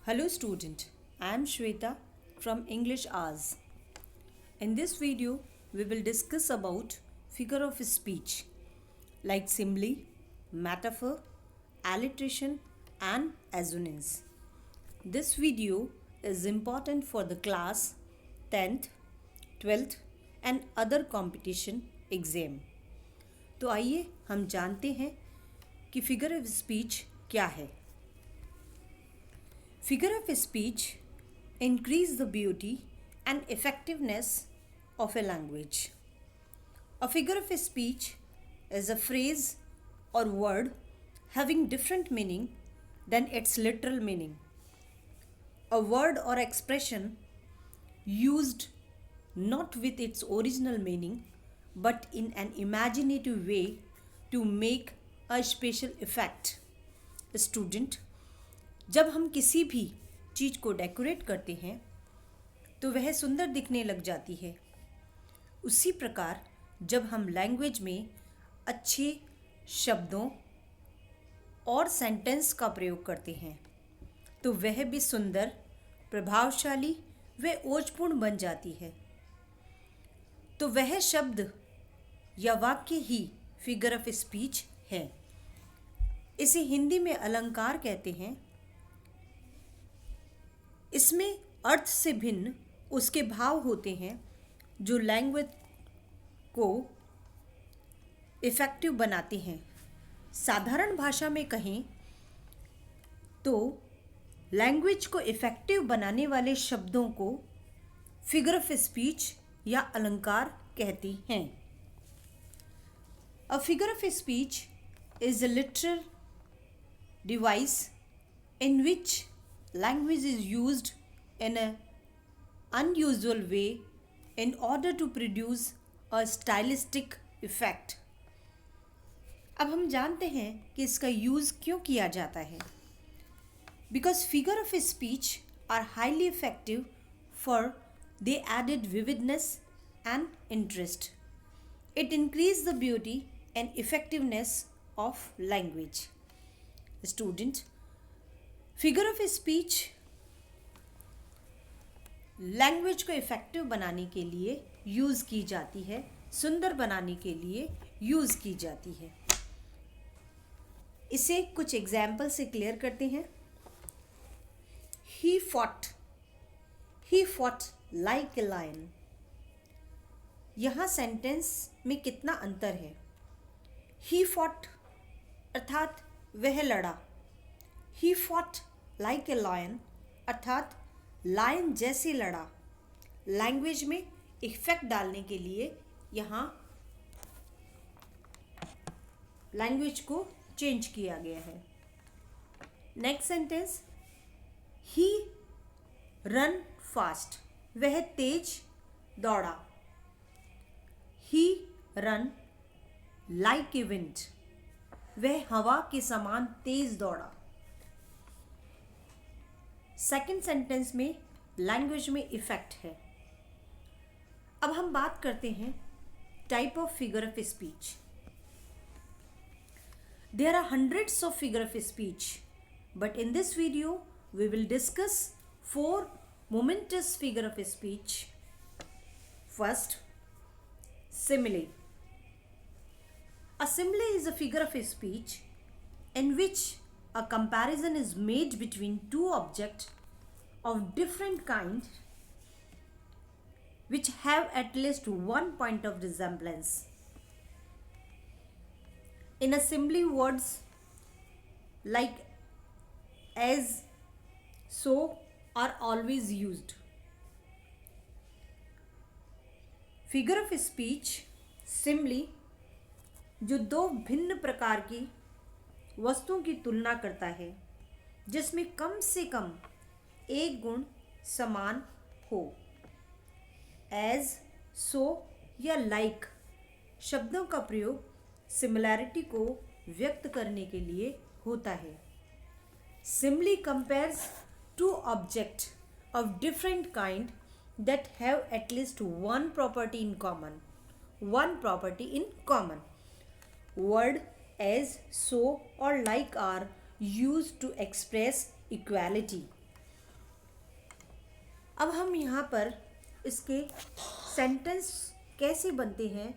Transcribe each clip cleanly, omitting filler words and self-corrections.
Hello student, I am Shweta from English Hours. In this video, we will discuss about figure of speech like simile, metaphor, alliteration and assonance. This video is important for the class 10th, 12th and other competition exam. तो आइए हम जानते हैं कि figure of speech क्या है. Figure of speech increase the beauty and effectiveness of a language. A figure of speech is a phrase or word having different meaning than its literal meaning. A word or expression used not with its original meaning but in an imaginative way to make a special effect. Student, जब हम किसी भी चीज़ को decorate करते हैं तो वह सुंदर दिखने लग जाती है. उसी प्रकार जब हम लैंग्वेज में अच्छे शब्दों और सेंटेंस का प्रयोग करते हैं तो वह भी सुंदर, प्रभावशाली व ओजपूर्ण बन जाती है. तो वह शब्द या वाक्य ही फिगर ऑफ स्पीच है. इसे हिंदी में अलंकार कहते हैं. इसमें अर्थ से भिन्न उसके भाव होते हैं जो लैंग्वेज को इफ़ेक्टिव बनाते हैं. साधारण भाषा में कहें तो लैंग्वेज को इफ़ेक्टिव बनाने वाले शब्दों को फिगर ऑफ स्पीच या अलंकार कहते हैं. A figure of speech is a literal device in which language is used in an unusual way in order to produce a stylistic effect. अब हम जानते हैं कि इसका यूज़ क्यों किया जाता है. Because figure of speech are highly effective for they added vividness and interest. It increased the beauty and effectiveness of language. Student, figure of speech language को इफ़ेक्टिव बनाने के लिए यूज़ की जाती है, सुंदर बनाने के लिए यूज़ की जाती है. इसे कुछ एग्जाम्पल से क्लियर करते हैं. He fought like a lion. यहाँ सेंटेंस में कितना अंतर है. ही फॉट अर्थात वह लड़ा. He fought like a lion अर्थात लायन जैसे लड़ा. लैंग्वेज में इफेक्ट डालने के लिए यहाँ लैंग्वेज को चेंज किया गया है. Next sentence, he run fast. वह तेज दौड़ा. He run like a wind. वह हवा के समान तेज दौड़ा. सेकेंड सेंटेंस में लैंग्वेज में इफेक्ट है. अब हम बात करते हैं type of figure of speech. There are hundreds of figure of speech but in this video we will discuss 4 momentous figure of speech. First, simile. A simile is a figure of speech in which a comparison is made between two objects of different kind which have at least one point of resemblance. In a simile, words like as, so are always used. Figure of speech simile जो दो भिन्न प्रकार की वस्तुओं की तुलना करता है जिसमें कम से कम एक गुण समान हो. एज, सो या लाइक शब्दों का प्रयोग सिमिलैरिटी को व्यक्त करने के लिए होता है. Simile compares two object of different kind that have at least one property in common. Word as, so or like are used to express equality. अब हम यहाँ पर इसके सेंटेंस कैसे बनते हैं,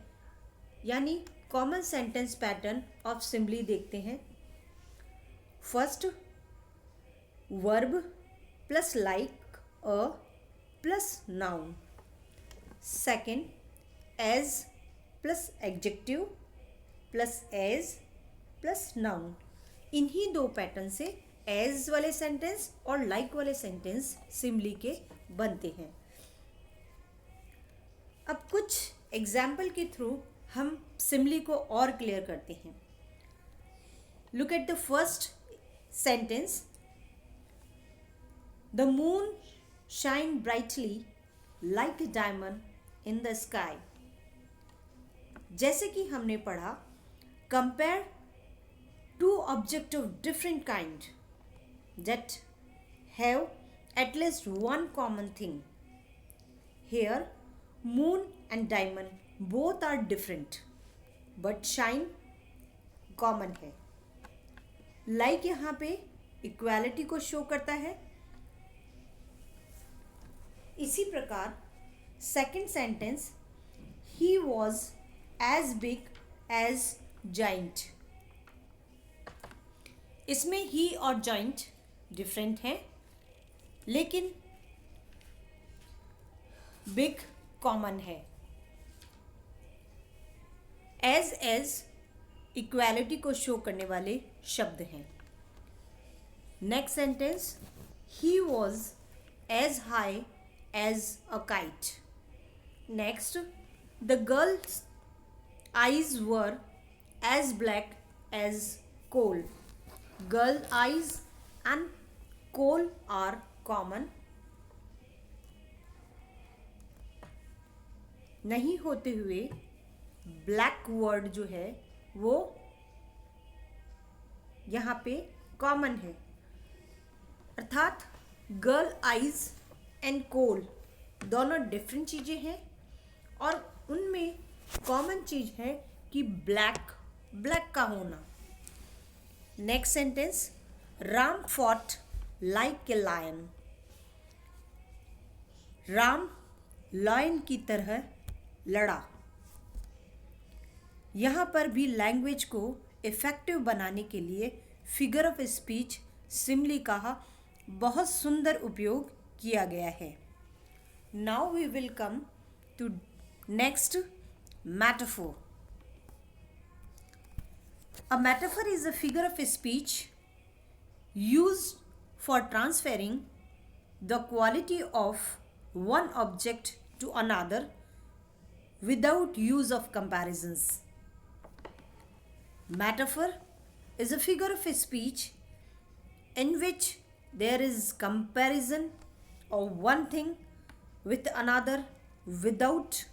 यानी common sentence pattern of simile देखते हैं. First, verb plus like a plus noun. Second, as plus adjective plus as plus noun. इन्हीं दो पैटर्न से एज वाले सेंटेंस और लाइक वाले सेंटेंस सिम्बली के बनते हैं. अब कुछ एग्जाम्पल के थ्रू हम सिम्बली को और क्लियर करते हैं. Look at the first sentence. The moon shine brightly like a diamond in the sky. जैसे कि हमने पढ़ा, compare two objects of different kind that have at least one common thing. Here, moon and diamond both are different, but shine common है. Like यहाँ पे equality को show करता है. इसी प्रकार second sentence, he was as big as giant. इसमें he और जॉइंट डिफरेंट हैं, लेकिन बिग कॉमन है. एज इक्वालिटी को शो करने वाले शब्द हैं. Next sentence, he was as high as a kite. Next, the girls eyes were as black as coal. Girl eyes and coal are common. नहीं होते हुए ब्लैक वर्ड जो है वो यहाँ पे कॉमन है. अर्थात गर्ल आइज एंड कोल दोनों डिफरेंट चीज़ें हैं और उनमें कॉमन चीज है कि ब्लैक का होना. Next sentence, Ram fought like a lion. Ram lion की तरह लड़ा. यहाँ पर भी लैंग्वेज को इफेक्टिव बनाने के लिए फिगर ऑफ स्पीच सिम्बली का बहुत सुंदर उपयोग किया गया है. Now we will come to next, metaphor. A metaphor is a figure of speech used for transferring the quality of one object to another without use of comparisons. Metaphor is a figure of speech in which there is comparison of one thing with another without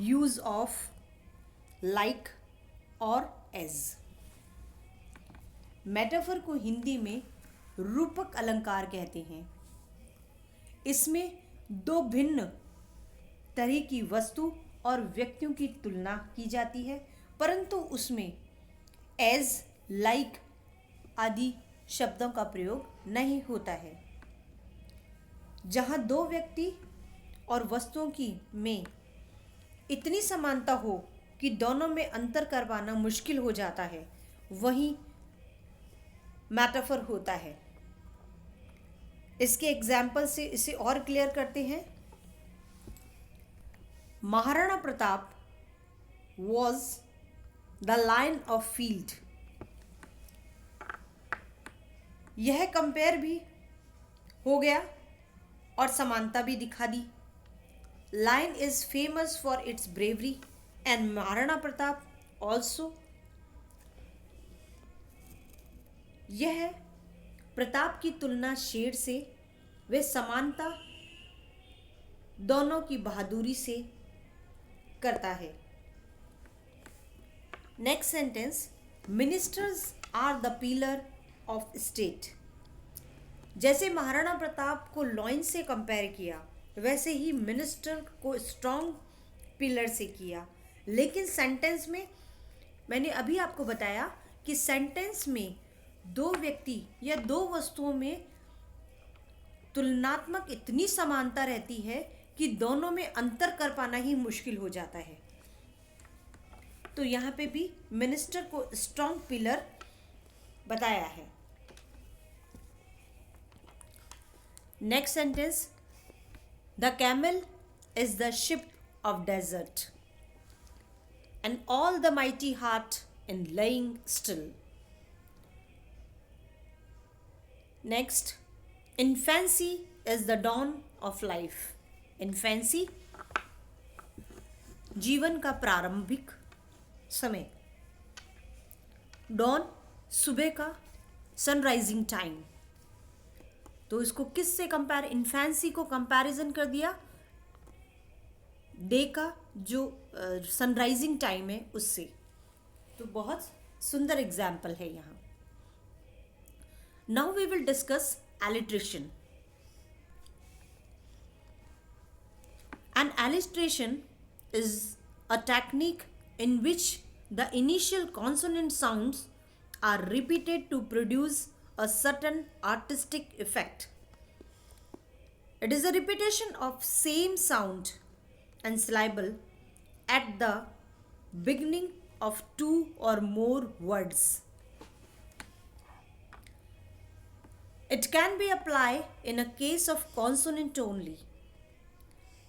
use of like और as. Metaphor को हिंदी में रूपक अलंकार कहते हैं. इसमें दो भिन्न तरह की वस्तु और व्यक्तियों की तुलना की जाती है, परंतु उसमें एज, लाइक आदि शब्दों का प्रयोग नहीं होता है. जहाँ दो व्यक्ति और वस्तुओं की में इतनी समानता हो कि दोनों में अंतर कर पाना मुश्किल हो जाता है, वही मेटाफर होता है. इसके एग्जाम्पल से इसे और क्लियर करते हैं. Maharana Pratap was the lion of field. यह कंपेयर भी हो गया और समानता भी दिखा दी. Lion is famous for its bravery and Maharana Pratap also. यह प्रताप की तुलना शेर से वे समानता दोनों की बहादुरी से करता है. Next sentence, ministers are the pillar of state. जैसे महाराणा प्रताप को लॉयन से कंपेयर किया, वैसे ही मिनिस्टर को स्ट्रॉन्ग पिलर से किया. लेकिन सेंटेंस में मैंने अभी आपको बताया कि सेंटेंस में दो व्यक्ति या दो वस्तुओं में तुलनात्मक इतनी समानता रहती है कि दोनों में अंतर कर पाना ही मुश्किल हो जाता है। तो यहाँ पे भी मिनिस्टर को स्ट्रॉन्ग पिलर बताया है। Next sentence, the camel is the ship of desert and all the mighty heart in laying still. Next, infancy is the dawn of life. Infancy जीवन का प्रारंभिक समय, dawn सुबह का सनराइजिंग टाइम। तो इसको किससे कंपेयर, इन्फेंसी को कंपैरिजन कर दिया डे का जो सनराइजिंग टाइम है उससे। तो बहुत सुंदर एग्जाम्पल है यहाँ। Now we will discuss alliteration. An alliteration is a technique in which the initial consonant sounds are repeated to produce a certain artistic effect. It is a repetition of same sound and syllable at the beginning of two or more words. It can be applied in a case of consonant only.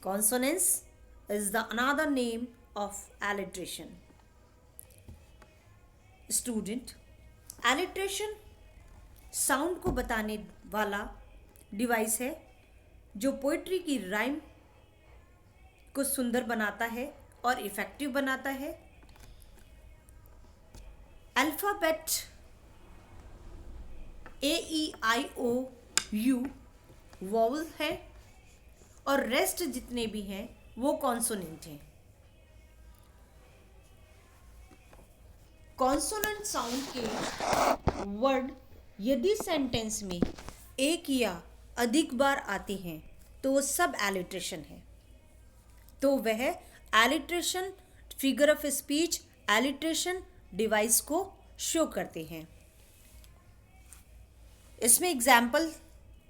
Consonance is the another name of alliteration. Student, alliteration sound को बताने वाला device है जो poetry की rhyme को सुंदर बनाता है और इफेक्टिव बनाता है। अल्फ़ाबेट AEIOU वॉवल है और रेस्ट जितने भी हैं वो कॉन्सोनेंट हैं। कॉन्सोनेंट साउंड के वर्ड यदि सेंटेंस में एक या अधिक बार आते हैं तो वो सब एलिट्रेशन है। तो वह alliteration figure of speech alliteration device को शो करते हैं। इसमें एग्जाम्पल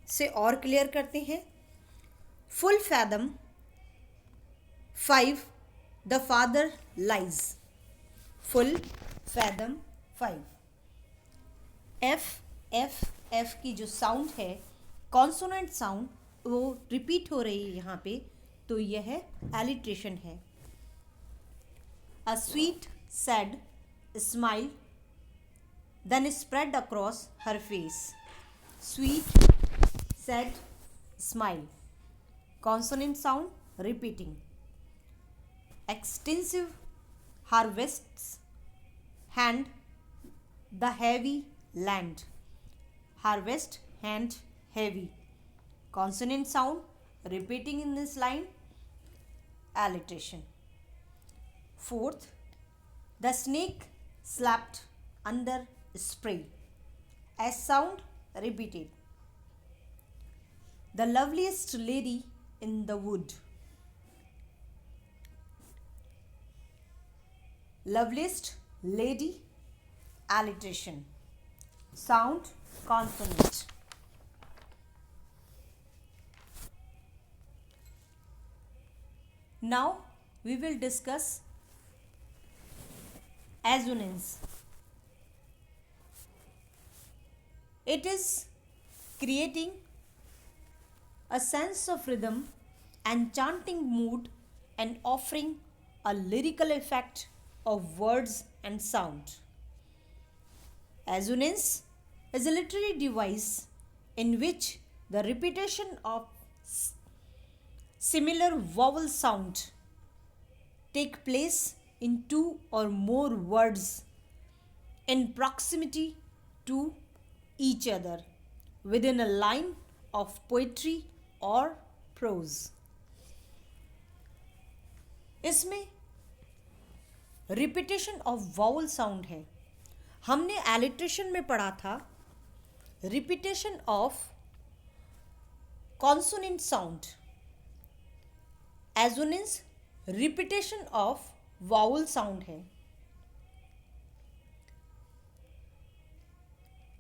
से और क्लियर करते हैं। Full fathom 5 the father lies. Full fathom 5। F की जो साउंड है कॉन्सोनेंट साउंड वो रिपीट हो रही है यहाँ पे, तो यह एलिट्रेशन है। A sweet sad smile then spread across her face. Sweet sad smile consonant sound repeating. Extensive harvests hand the heavy land. Harvest hand heavy consonant sound repeating in this line alliteration. Fourth, the snake slapped under spray as sound repeated. The loveliest lady in the wood. Loveliest lady alliteration. Sound consonant. Now we will discuss assonance. It is creating a sense of rhythm and chanting mood and offering a lyrical effect of words and sound. Assonance is a literary device in which the repetition of similar vowel sound take place in two or more words in proximity to each other within a line of poetry or prose. इसमें repetition of vowel sound है। हमने alliteration में पढ़ा था repetition of consonant sound. Assonance repetition of vowel sound है।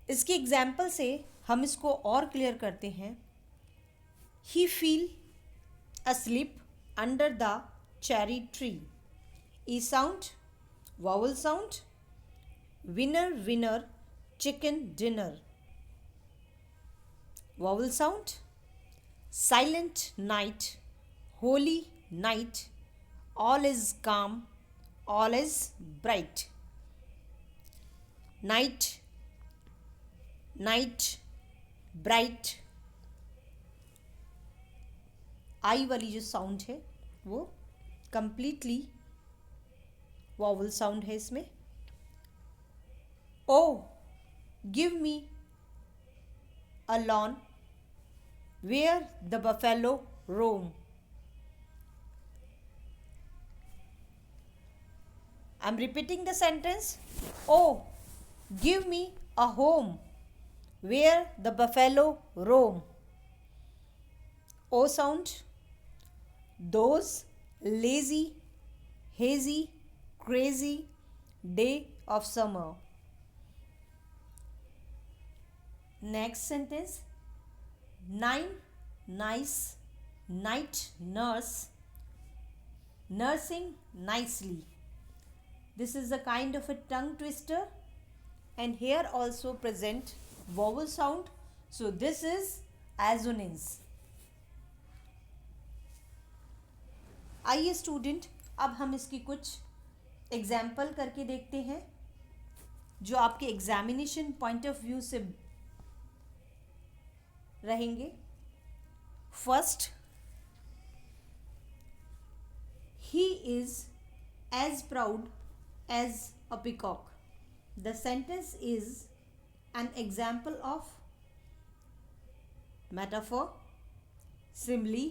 इसके example से हम इसको और क्लियर करते हैं। He fell asleep under the cherry tree. E sound, vowel sound. Winner, winner, chicken dinner. Vowel sound. Silent night, holy night, all is calm, all is bright. Night, night, bright. आई वाली जो sound है वो completely vowel sound है इसमें. O give me a lawn where the buffalo roam. I'm repeating the sentence. Oh, give me a home where the buffalo roam. O sound. Those lazy, hazy, crazy day of summer. Next sentence. Nine nice night nurse nursing nicely. This is a kind of a tongue twister, and here also present vowel sound. So this is assonance. आइए student, अब हम इसकी कुछ example करके देखते हैं जो आपके एग्जामिनेशन पॉइंट ऑफ व्यू से रहेंगे. First, he is as proud as a peacock. The sentence is an example of metaphor, simile,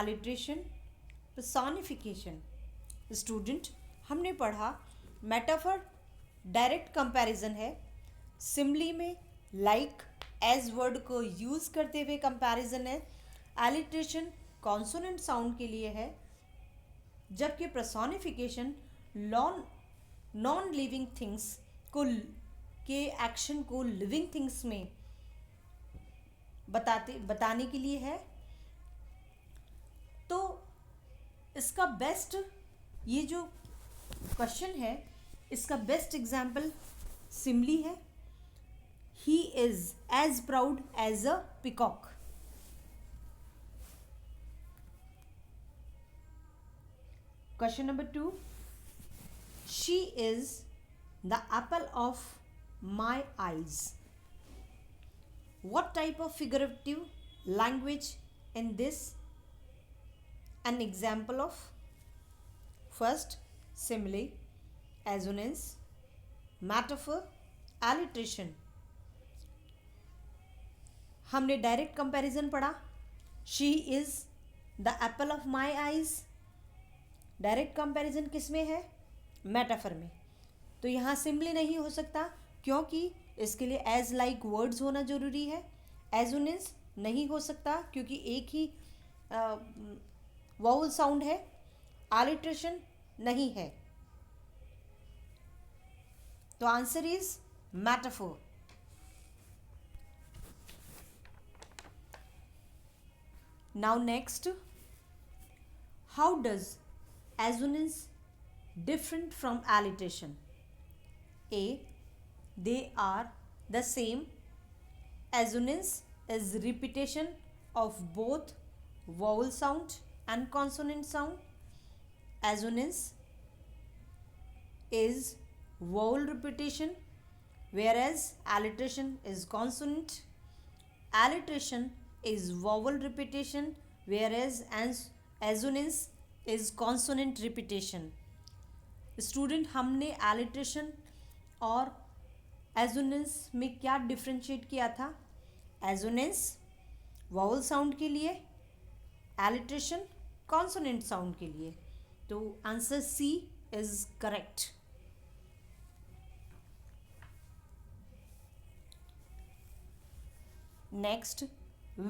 alliteration, personification. Student, हमने पढ़ा मेटाफर डायरेक्ट कंपैरिजन है, सिमिली में लाइक एज वर्ड को यूज़ करते हुए comparison है, एलिट्रेशन कॉन्सोनेंट साउंड के लिए है, जबकि पर्सोनिफिकेशन नॉन लिविंग थिंग्स को के एक्शन को लिविंग थिंग्स में बताने के लिए है. तो इसका बेस्ट, ये जो क्वेश्चन है इसका बेस्ट एग्जाम्पल सिमिली है. He is as proud as a peacock. Question number 2. She is the apple of my eyes. What type of figurative language in this? An example of first, simile, assonance, metaphor, alliteration. हमने direct comparison पढ़ा. She is the Apple of my eyes. Direct comparison किस में है? Metaphor में. तो यहाँ simply नहीं हो सकता क्योंकि इसके लिए एज लाइक वर्ड्स होना जरूरी है. एजोनेंस नहीं हो सकता क्योंकि एक ही वाउल साउंड है. आलिट्रेशन नहीं है. तो answer is metaphor. Now next, how does assonance different from alliteration? A, they are the same. Assonance is repetition of both vowel sound and consonant sound. Assonance is vowel repetition, whereas alliteration is consonant. Alliteration is vowel repetition, whereas assonance is consonant repetition. Student, हमने alliteration और assonance में क्या differentiate किया था? assonance vowel sound के लिए, alliteration consonant sound के लिए. तो answer C is correct. Next,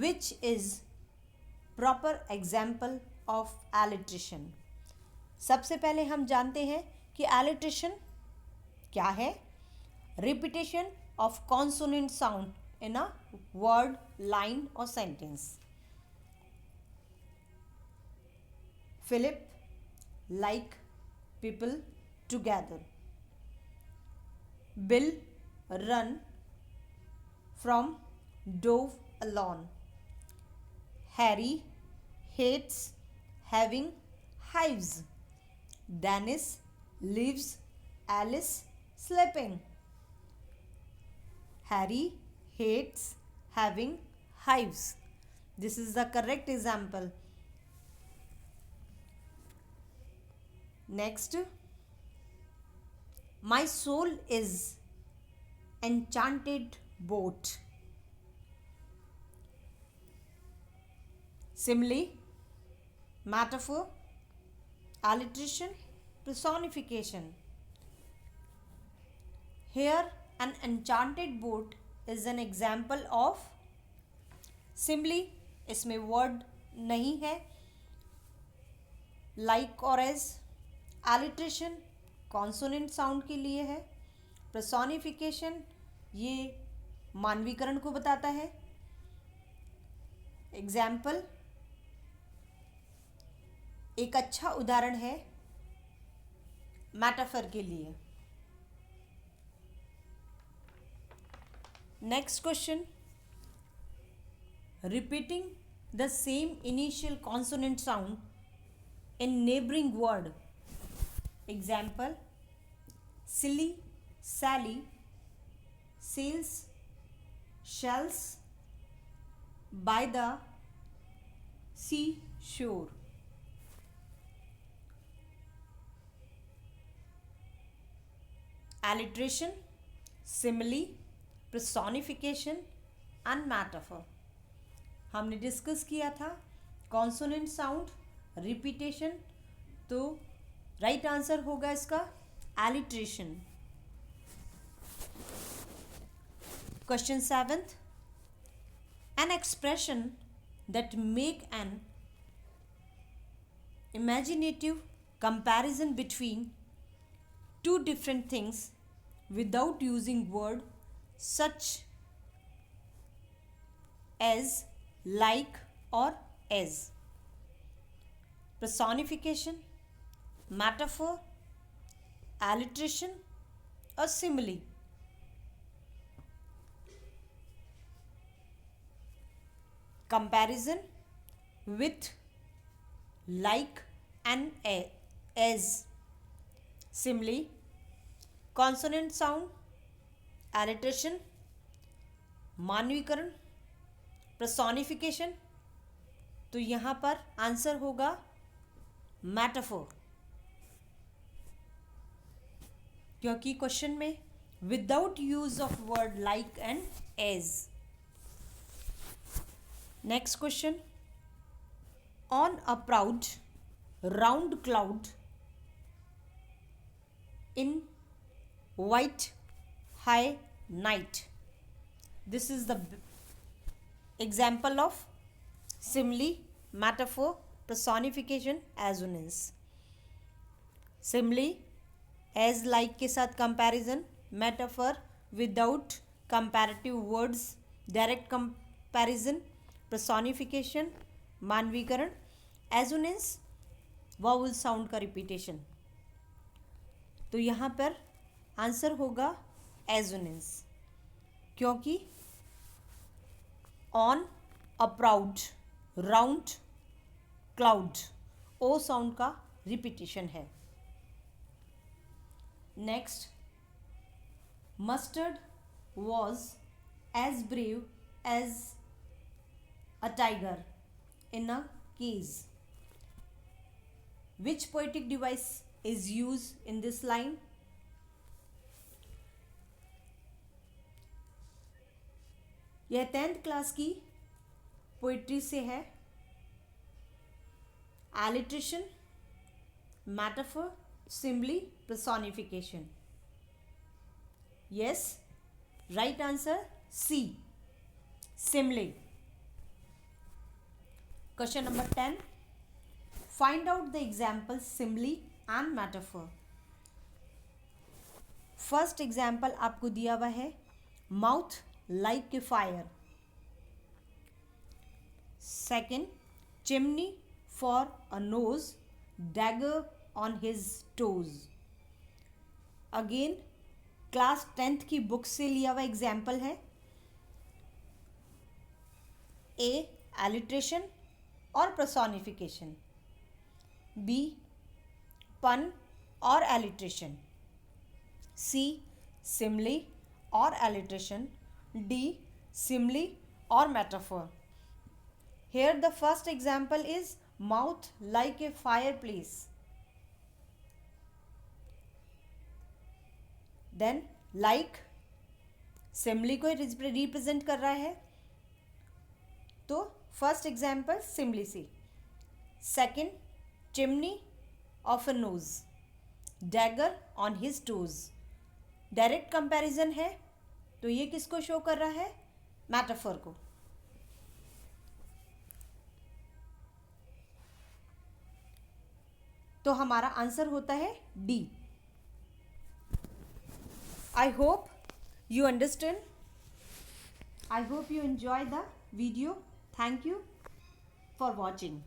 which is proper example of alliteration? सबसे पहले हम जानते हैं कि alliteration क्या है. repetition of consonant sound in a word, line or sentence. Philip like people together. Bill run from dove alone. Harry hates having hives. Dennis leaves Alice sleeping. Harry hates having hives. This is the correct example. Next, my soul is enchanted boat. Simile, metaphor, alliteration, personification. Here, an enchanted boat is an example of simile. इसमें word नहीं है. Like और as. Alliteration consonant sound के लिए है. Personification ये मानवीकरण को बताता है. एग्जाम्पल एक अच्छा उदाहरण है मेटाफर के लिए. Next question. Repeating the same initial consonant sound in neighboring word. Example: silly, Sally, sails, shells, by the seashore. Alliteration, simile, personification and metaphor. हमने डिस्कस किया था कॉन्सोनेंट साउंड, रिपीटेशन. तो राइट आंसर होगा इसका alliteration. Question 7th. An expression that make an imaginative comparison between two different things without using word such as, like or as. Personification, metaphor, alliteration or simile. Comparison with, like and as. Simile, consonant sound, alliteration, मानवीकरण, personification. तो यहाँ पर answer होगा metaphor, क्योंकि question में without use of word like and as. Next question. On a proud round cloud in white high night. This is the example of simile, metaphor, personification, assonance. Simile as, like के साथ comparison, metaphor without comparative words, direct comparison, personification मानवीकरण, assonance vowel sound का repetition. तो यहाँ पर answer होगा assonance, क्योंकि on a proud round cloud O sound का repetition है. Next. Mustard was as brave as a tiger in a cage. Which poetic device is use in this line? यह 10th class की poetry से है. Alliteration, metaphor, simile, personification. Yes, right answer C, simile. Question number 10. Find out the example simile and metaphor. First example आपको दिया हुआ है mouth like a fire. Second, chimney for a nose dagger on his toes. Again, class 10th की book से लिया हुआ example है. A. alliteration और personification. B. pun और alliteration. C. simile और alliteration. D. simile or metaphor. Here the first example is mouth like a fireplace. Then like simile को represent कर रहा है, तो फर्स्ट एग्जाम्पल सिमली से. Second, chimney of a knows, dagger on his toes. Direct comparison है, तो ये किसको शो कर रहा है? मेटाफर को. तो हमारा आंसर होता है D. I hope you understand. I hope you enjoy the video. Thank you for watching.